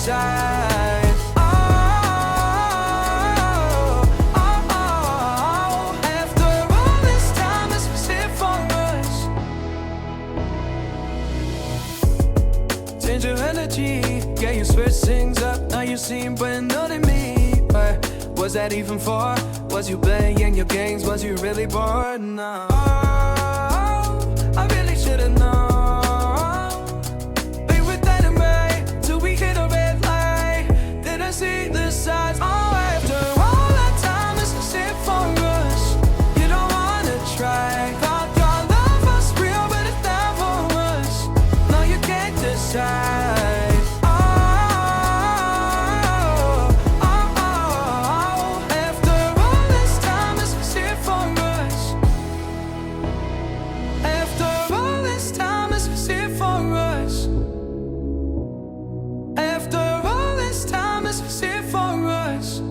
decide. After all this time, is it for us? Change your energy, yeah, you switch things up. Now you seem brand new to me. But was that even for? Was you playing your games? Was you really bored? No. I really should've known. Be with that and right till we hit a red light. Did I see the signs? Oh, after all that time, is it for us? You don't wanna try. Thought your love was real, but it's not for us. No, you can't decide. After all this time, is it for us? After all this time, is it for us? After all this time, is it for us?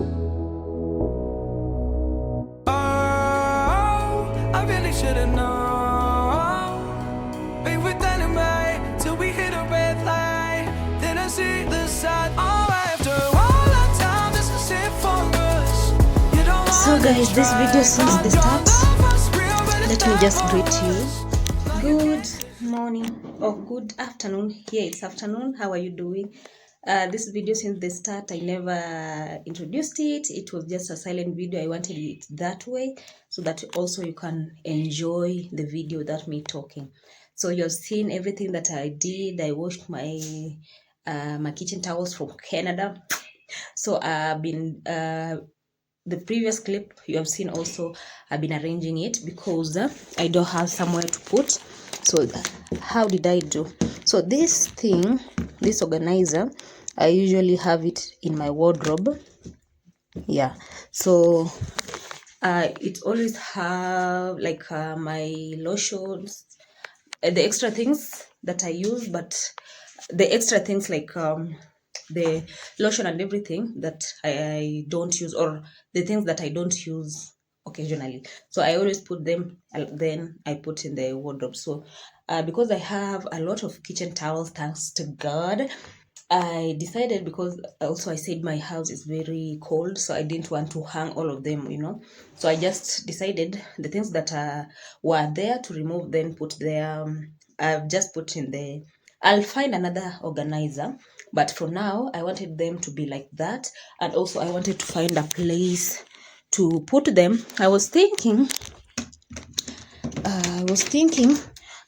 Oh, I really should've known. Be with that and right till we hit a red light. Then I see the side. Oh, after all that time, is it for us? You don't So guys, this video since the start, let me just greet you. Good morning or good afternoon. Here it's afternoon. How are you doing? This video since the start, I never introduced it. It was just a silent video. I wanted it that way so that also you can enjoy the video without me talking. So you've seen everything that I did. I washed my my kitchen towels from Canada. So I've been the previous clip you have seen also, I've been arranging it because I don't have somewhere to put. So how did I do? So this thing, this organizer, I usually have it in my wardrobe. Yeah, so it always have like my lotions, the extra things that I use, but the extra things like the lotion and everything that I don't use, or the things that I don't use occasionally. So I always put them, then I put in the wardrobe. So because I have a lot of kitchen towels, thanks to God, I decided, because also I said my house is very cold, so I didn't want to hang all of them, you know. So I just decided the things that were there to remove, then put there. I've just put in the, I'll find another organizer, but for now I wanted them to be like that. And also I wanted to find a place to put them. I was thinking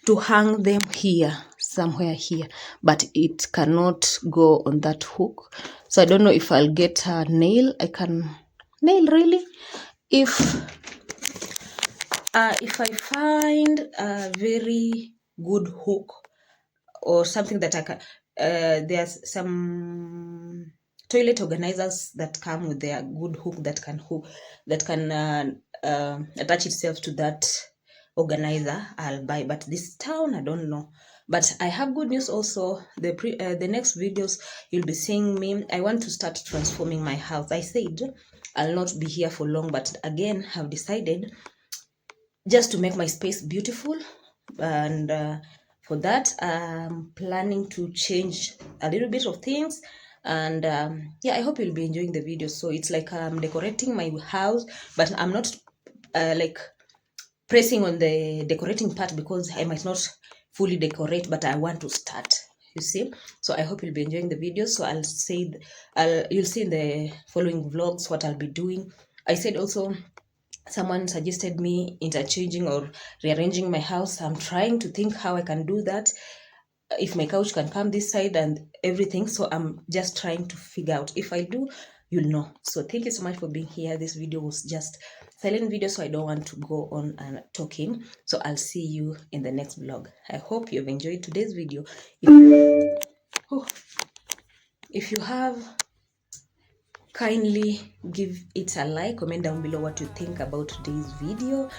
to hang them here, somewhere here, but it cannot go on that hook. So I don't know if I'll get a nail. I can nail, really, if I find a very good hook or something that I can. There's some toilet organizers that come with their good hook that can attach itself to that organizer. I'll buy, but this town I don't know. But I have good news also. The next videos you'll be seeing me, I want to start transforming my house. I said I'll not be here for long, but again I've decided just to make my space beautiful, and for that I'm planning to change a little bit of things. And yeah, I hope you'll be enjoying the video. So it's like I'm decorating my house, but I'm not like pressing on the decorating part because I might not fully decorate, but I want to start, you see. So I hope you'll be enjoying the video. So you'll see in the following vlogs what I'll be doing. I said also, someone suggested me interchanging or rearranging my house. I'm trying to think how I can do that, if my couch can come this side and everything. So I'm just trying to figure out. If I do, you'll know. So thank you so much for being here. This video was just silent video, so I don't want to go on and talking. So I'll see you in the next vlog. I hope you've enjoyed today's video. If you have, kindly give it a like, comment down below what you think about today's video,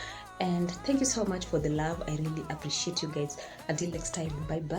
and thank you so much for the love. I really appreciate you guys. Until next time, bye bye.